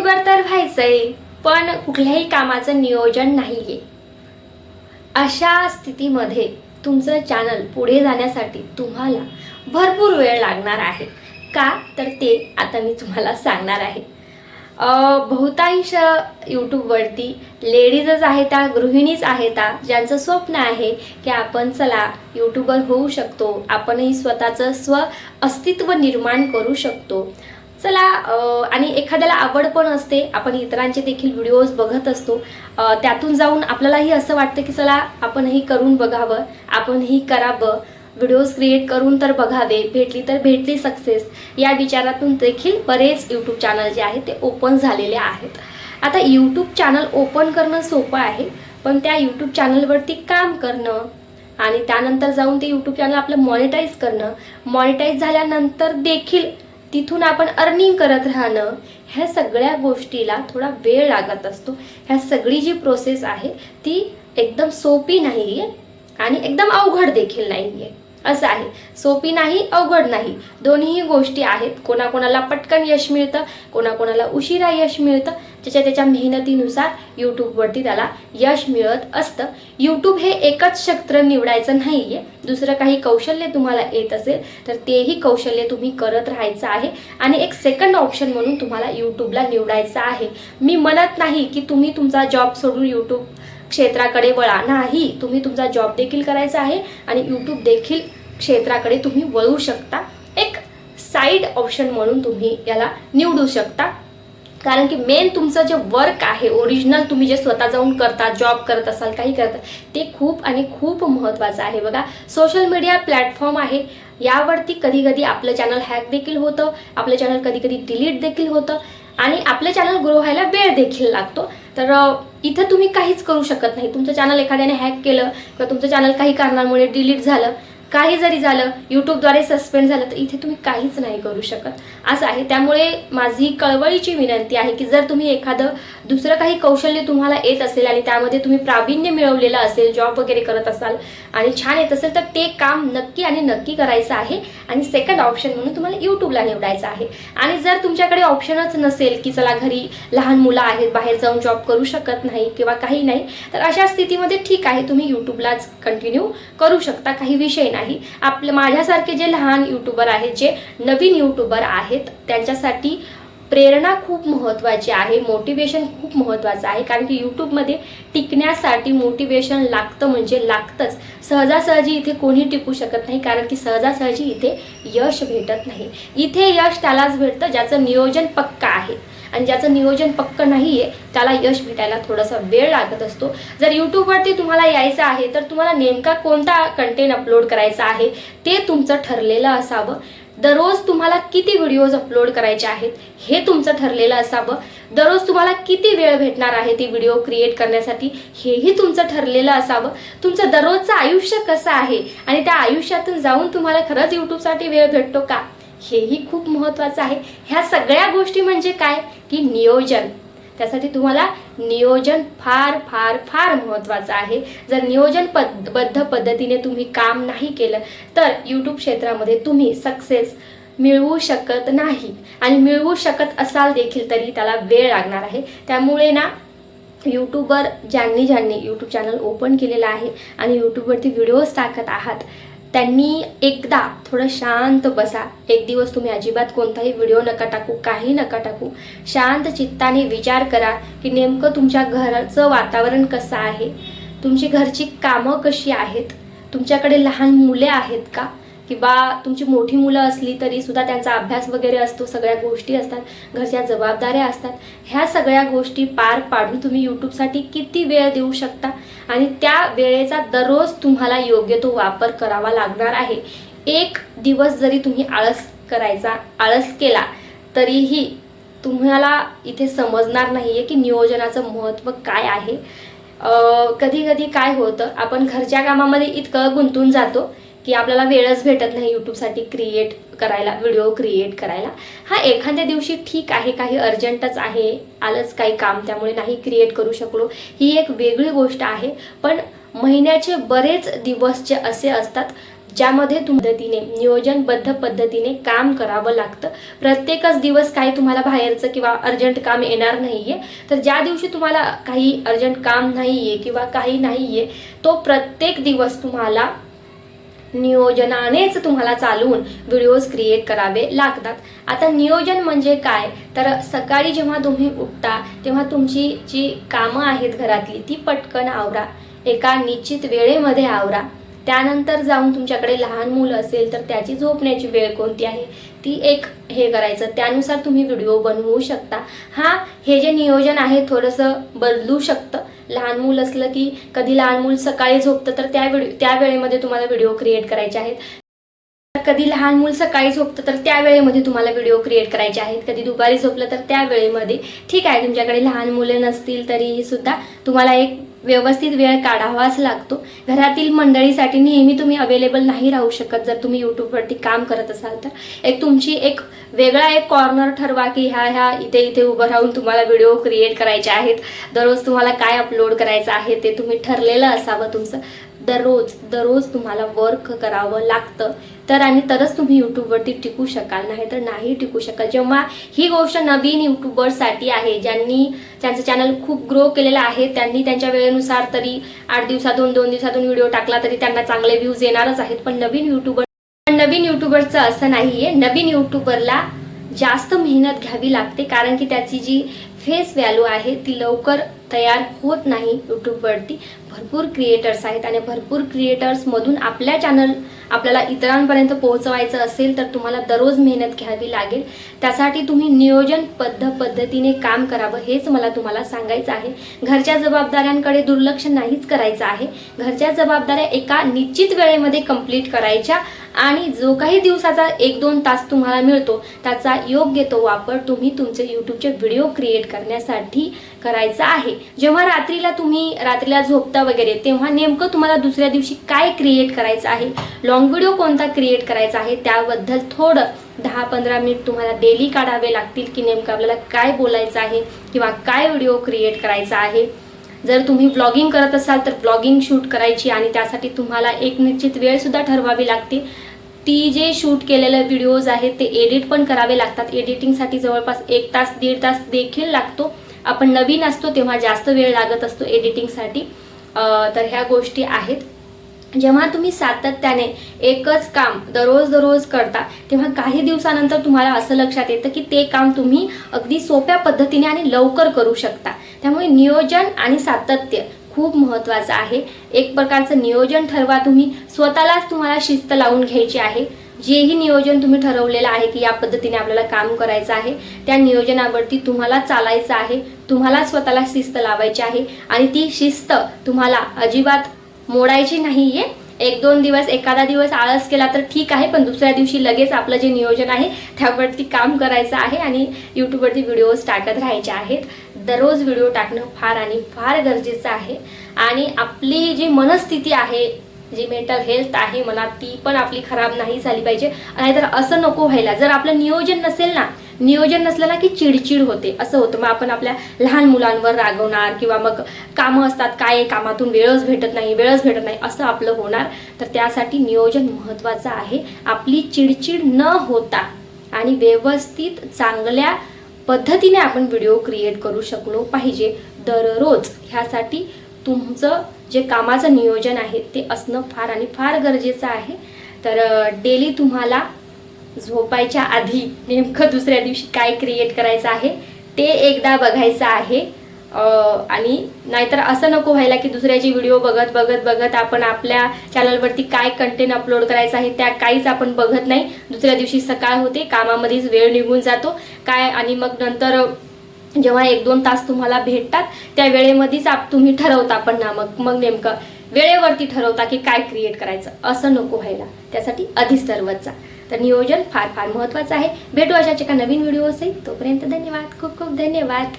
YouTuber तर व्हायचंय, पण कुठल्याही कामाचं नियोजन नाहीये। अशा स्थितीमध्ये तुमचं चॅनल पुढे जाण्यासाठी तुम्हाला भरपूर वेळ लागणार आहे का, तर ते आता मी तुम्हाला सांगणार आहे। बहुतांश यूट्यूबवरती लेडीजच आहेत, गृहिणीच आहेत, ज्यांचं स्वप्न आहे की आपण चला यूट्यूबर होऊ शकतो, आपणही स्वतःचं स्व अस्तित्व निर्माण करू शकतो। चला आणि एखाद्याला आवड पण असते, आपण इतरांचे देखील व्हिडिओज बघत असतो, त्यातून जाऊन आपल्यालाही असं वाटतं की चला आपणही करून बघावं, आपणही करावं, व्हिडिओज क्रिएट करून तर बघावे, भेटली तर भेटली सक्सेस, या विचारातून देखील बरेच यूट्यूब चॅनल जे आहेत ते ओपन झालेले आहेत। आता यूट्यूब चॅनल ओपन करणं सोपं आहे, पण त्या यूट्यूब चॅनलवरती काम करणं आणि त्यानंतर जाऊन ते यूट्यूब चॅनल आपलं मॉनिटाईज करणं, मॉनिटाईज झाल्यानंतर देखील तिथून आपण अर्निंग करत राहणं, ह्या सगळ्या गोष्टीला थोडा वेळ लागत असतो। ह्या सगळी जी प्रोसेस आहे ती एकदम सोपी नाही आहे आणि एकदम अवघड देखील नाही आहे, असं आहे। सोपी नाही, अवघड नाही, दोन्ही गोष्टी आहेत। कोणाकोणाला पटकन यश मिळतं, कोणाकोणाला उशिरा यश मिळतं, त्याच्या मेहनतीनुसार यूट्यूबवरती त्याला यश मिळत असतं। यूट्यूब हे एकच क्षेत्र निवडायचं नाही आहे, दुसरं काही कौशल्य तुम्हाला येत असेल तर तेही कौशल्य तुम्ही करत राहायचं आहे आणि एक सेकंड ऑप्शन म्हणून तुम्हाला यूट्यूबला निवडायचं आहे। मी म्हणत नाही की तुम्ही तुमचा जॉब सोडून यूट्यूब क्षेत्राकडे वळा, नाही, तुम्ही तुमचा जॉब देखील करायचा आहे आणि यूट्यूब देखील क्षेत्राकडे तुम्ही वळू शकता। एक साइड ऑप्शन म्हणून तुम्ही याला निवडू शकता, कारण की मेन तुमचं जे वर्क आहे, ओरिजिनल तुम्ही जे स्वतः जाऊन करता, जॉब करत असाल, काही करता, ते खूप आणि खूप महत्त्वाचं आहे। बघा, सोशल मीडिया प्लॅटफॉर्म आहे, यावरती कधी कधी आपलं चॅनल हॅक देखील होतं, आपलं चॅनल कधी कधी डिलीट देखील होतं आणि आपलं चॅनल ग्रो व्हायला वेळ देखील लागतो। तर इथं तुम्ही काहीच करू शकत नाही। तुमचं चॅनल एखाद्याने हॅक केलं किंवा तुमचं चॅनल काही कारणामुळे डिलीट झालं, काही जरी झालं, यूट्यूबद्वारे सस्पेंड झालं, तर इथे तुम्ही काहीच नाही करू शकत, असं आहे। त्यामुळे माझी कळवळीची विनंती आहे की जर तुम्ही एखादं दुसरं काही कौशल्य तुम्हाला येत असेल आणि त्यामध्ये तुम्ही प्रावीण्य मिळवलेलं असेल, जॉब वगैरे करत असाल आणि छान येत असेल, तर ते काम नक्की आणि नक्की करायचं आहे आणि सेकंड ऑप्शन म्हणून तुम्हाला यूट्यूबला निवडायचं आहे। आणि जर तुमच्याकडे ऑप्शनच नसेल की चला घरी लहान मुलं आहेत, बाहेर जाऊन जॉब करू शकत नाही किंवा काही नाही, तर अशा स्थितीमध्ये ठीक आहे, तुम्ही यूट्यूबलाच कंटिन्यू करू शकता, काही विषय नाही। आपले माझ्यासारखे जे लहान यूट्यूबर आहेत, जे नवीन यूट्यूबर आहेत, त्यांच्यासाठी प्रेरणा खूप महत्त्वाची आहे, मोटिवेशन खूप महत्त्वाचं आहे, कारण की यूट्यूबमध्ये टिकण्यासाठी मोटिवेशन लागतं, म्हणजे लागतंच। सहजासहजी इथे कोणी टिकू शकत नाही, कारण की सहजासहजी इथे यश भेटत नाही। इथे यश त्यालाच भेटतं ज्याचं नियोजन पक्का आहे, आणि ज्याचं नियोजन पक्कं नाही आहे त्याला यश भेटायला थोडासा वेळ लागत असतो। जर यूट्यूबवरती तुम्हाला यायचं आहे तर तुम्हाला नेमका कोणता कंटेंट अपलोड करायचा आहे ते तुमचं ठरलेलं असावं। दररोज तुम्हाला किती व्हिडिओज अपलोड करायचे आहेत हे तुमचं ठरलेलं असावं। दररोज तुम्हाला किती वेळ भेटणार आहे ती व्हिडिओ क्रिएट करण्यासाठी हेही तुमचं ठरलेलं असावं। तुमचं दररोजचं आयुष्य कसं आहे आणि त्या आयुष्यातून जाऊन तुम्हाला खरंच यूट्यूबसाठी वेळ भेटतो का, हेही खूप महत्त्वाचं आहे। ह्या सगळ्या गोष्टी म्हणजे काय की नियोजन। त्यासाठी तुम्हाला नियोजन फार फार फार महत्त्वाचं आहे। जर नियोजनबद्ध पद्धतीने तुम्ही काम नाही केलं तर यूट्यूब क्षेत्रामध्ये तुम्ही सक्सेस मिळवू शकत नाही, आणि मिळवू शकत असाल देखील तरी त्याला वेळ लागणार आहे। त्यामुळे ना, यूट्यूबर ज्यांनी यूट्यूब चॅनल ओपन केलेलं आहे आणि यूट्यूबवरती व्हिडिओज टाकत आहात, त्यांनी एकदा थोडं शांत बसा। एक दिवस तुम्ही अजिबात कोणताही व्हिडिओ नका टाकू, काही नका टाकू, शांत चित्ताने विचार करा की नेमकं तुमच्या घराचं वातावरण कसं आहे, तुमची घरची कामं कशी आहेत, तुमच्याकडे लहान मुले आहेत का, किंवा तुमची मोठी मुलं असली तरी सुद्धा त्यांचा अभ्यास वगैरे असतो, सगळ्या गोष्टी असतात, घरच्या जबाबदाऱ्या असतात। ह्या सगळ्या गोष्टी पार पाडून तुम्ही यूट्यूबसाठी किती वेळ देऊ शकता, आणि त्या वेळेचा दररोज तुम्हाला योग्य तो वापर करावा लागणार आहे। एक दिवस जरी तुम्ही आळस केला तरीही तुम्हाला इथे समजणार नाहीये की नियोजनाचं महत्त्व काय आहे। कधी कधी काय होतं, आपण घरच्या कामामध्ये इतकं गुंतून जातो की आपल्याला वेळच भेटत नाही यूट्यूबसाठी क्रिएट करायला, व्हिडिओ क्रिएट करायला। हा एखाद्या दिवशी ठीक आहे, काही अर्जंटच आहे, आलंच काही काम, त्यामुळे नाही क्रिएट करू शकलो, ही एक वेगळी गोष्ट आहे। पण महिन्याचे बरेच दिवस जे असे असतात ज्यामध्ये पद्धतीने नियोजनबद्ध पद्धतीने काम करावं लागतं. प्रत्येकच दिवस काही तुम्हाला बाहेरचं किंवा अर्जंट काम येणार नाहीये. तर ज्या दिवशी तुम्हाला काही अर्जंट काम नाहीये किंवा काही नाहीये तो प्रत्येक दिवस तुम्हाला नियोजनानेच तुम्हाला चालवून व्हिडिओज क्रिएट करावे लागतात. आता नियोजन म्हणजे काय, तर सकाळी जेव्हा तुम्ही उठता तेव्हा तुमची जी कामं आहेत घरातली ती पटकन आवरा, एका निश्चित वेळेमध्ये आवरा. त्यानंतर जाऊन तुमच्याकडे लहान मुलं असेल तर त्याची झोपण्याची वेळ कोणती आहे ती एक हे करायचं, त्यानुसार तुम्ही व्हिडिओ बनवू शकता. हे जे नियोजन आहे थोडंसं बदलू शकतं. लहान मूल असलं की कधी लहान मूल सकाळी झोपतं तर त्या वेळेमध्ये तुम्हाला व्हिडिओ क्रिएट करायचे आहेत. कधी लहान मूल सकाळी झोपतं तर त्या वेळेमध्ये तुम्हाला व्हिडिओ क्रिएट करायचे आहेत. कधी दुपारी झोपलं तर त्या वेळेमध्ये. ठीक आहे, तुमच्याकडे लहान मुले नसतील तरीही सुद्धा तुम्हाला एक व्यवस्थित वेळ काढावाच लागतो. घरातील मंडळीसाठी नेहमी तुम्ही अवेलेबल नाही राहू शकत. जर तुम्ही यूट्यूबवरती काम करत असाल तर तुमची एक वेगळा एक कॉर्नर ठरवा की ह्या इथे उभं राहून तुम्हाला व्हिडिओ क्रिएट करायचे आहेत. दररोज तुम्हाला काय अपलोड करायचं आहे ते तुम्ही ठरलेलं असावं तुमचं. दररोज तुम्हाला वर्क करावं लागतं आणि तरच तुम्ही यूट्यूबवरती टिकू शकाल, नाही तर नाही टिकू शकाल. जेव्हा ही गोष्ट नवीन यूट्यूबर्ससाठी आहे, ज्यांचं चॅनल खूप ग्रो केलेलं आहे, त्यांनी त्यांच्या वेळेनुसार तरी 8 दिवसातून 2 दिवसातून व्हिडिओ टाकला तरी त्यांना चांगले व्ह्यूज येणारच आहेत. पण नवीन यूट्यूबरचं असं नाहीये. नवीन यूट्यूबरला जास्त मेहनत घ्यावी लागते, कारण की त्याची जी फेस व्हॅल्यू आहे ती लवकर तयार होत नाही. यूट्यूबवरती भरपूर क्रिएटर्स आहेत आणि भरपूर क्रिएटर्समधून आपल्याला इतरांपर्यंत पोहोचवायचं असेल तर तुम्हाला दररोज मेहनत घ्यावी लागेल. त्यासाठी तुम्ही नियोजनबद्ध पद्धतीने काम करावं, हेच मला तुम्हाला सांगायचं आहे. घरच्या जबाबदाऱ्यांकडे दुर्लक्ष नाहीच करायचं आहे. घरच्या जबाबदाऱ्या एका निश्चित वेळेमध्ये कंप्लीट करायच्या आणि जो काही दिवसाचा 1-2 तास तुम्हाला मिळतो त्याचा योग्य तो वापर तुम्ही तुमचे यूट्यूबचे व्हिडिओ क्रिएट करण्यासाठी करायचा आहे. जेव्हा रात्रीला झोपता वगैरे तेव्हा नेमकं तुम्हाला दुसऱ्या दिवशी काय क्रिएट करायचं आहे, लॉंग व्हिडिओ कोणता क्रिएट करायचा आहे त्याबद्दल थोडं 10-15 मिनिट तुम्हाला डेली काढावे लागतील की नेमकं आपल्याला काय बोलायचं आहे किंवा काय व्हिडिओ क्रिएट करायचा आहे. जर तुम्ही व्लॉगिंग करत असाल तर व्लॉगिंग शूट करायची आणि त्यासाठी तुम्हाला एक निश्चित वेळ सुद्धा ठरवावी लागते. ती जे शूट केलेले व्हिडिओज आहेत ते एडिट पण करावे लागतात. एडिटिंगसाठी जवळपास 1 तास 1.5 तास देखील लागतो. आपण नवीन असतो तेव्हा जास्त वेळ लागत असतो एडिटिंगसाठी. तर ह्या गोष्टी आहेत. जेव्हा तुम्ही सातत्याने एकच काम दररोज करता तेव्हा काही दिवसानंतर तुम्हाला असं लक्षात येतं की ते काम तुम्ही अगदी सोप्या पद्धतीने आणि लवकर करू शकता. त्यामुळे नियोजन आणि सातत्य खूप महत्त्वाचं आहे. एक प्रकारचं नियोजन ठरवा तुम्ही, स्वतःलाच तुम्हाला शिस्त लावून घ्यायची आहे. जेही नियोजन तुम्ही ठरवलेलं आहे की या पद्धतीने आपल्याला काम करायचं आहे त्या नियोजनावरती तुम्हाला चालायचं आहे. तुम्हाला स्वतःला शिस्त लावायची आहे आणि ती शिस्त तुम्हाला अजिबात मोडायची नाहीये. 1-2 दिवस एखादा दिवस आळस केला तर ठीक आहे, पण दुसऱ्या दिवशी लगेच आपलं जे नियोजन आहे त्यावरती काम करायचं आहे आणि यूट्यूबवरती व्हिडिओज टाकत राहायचे आहेत. दररोज व्हिडिओ टाकणं फार गरजेचं आहे. आणि आपली जी मनस्थिती आहे, जी मेंटल हेल्थ आहे मनात, ती पण आपली खराब नाही झाली पाहिजे. नाहीतर असं नको व्हायला. जर आपलं नियोजन नसलं ना की चिडचिड होते, असं होतं. मग आपण आपल्या लहान मुलांवर रागवणार किंवा मग कामं असतात, काय कामातून वेळच भेटत नाही असं आपलं होणार. तर त्यासाठी नियोजन महत्त्वाचं आहे. आपली चिडचिड न होता आणि व्यवस्थित चांगल्या पद्धतीने आपण व्हिडिओ क्रिएट करू शकलो पाहिजे दररोज. ह्यासाठी तुमचं जे कामाचं नियोजन आहे ते असणं फार गरजेचं आहे. तर डेली तुम्हाला झोपायच्या आधी नेमकं दुसऱ्या दिवशी काय क्रिएट करायचं आहे ते एकदा बघायचं आहे. आणि नाहीतर असं नको व्हायला की दुसऱ्याची व्हिडिओ बघत आपण आपल्या चॅनलवरती काय कंटेंट अपलोड करायचं आहे त्या काहीच आपण बघत नाही. दुसऱ्या दिवशी सकाळ होते, कामामध्येच वेळ निघून जातो काय, आणि मग नंतर जेव्हा 1-2 तास तुम्हाला भेटतात त्या वेळेमध्येच तुम्ही ठरवता पण ना मग नेमकं वेळेवरती ठरवता की काय क्रिएट करायचं. असं नको व्हायला, त्यासाठी आधीच ठरवत जा. तर नियोजन फार महत्त्वाचं आहे. भेटू अशाच एका नवीन व्हिडिओ असेल. तोपर्यंत धन्यवाद, खूप धन्यवाद.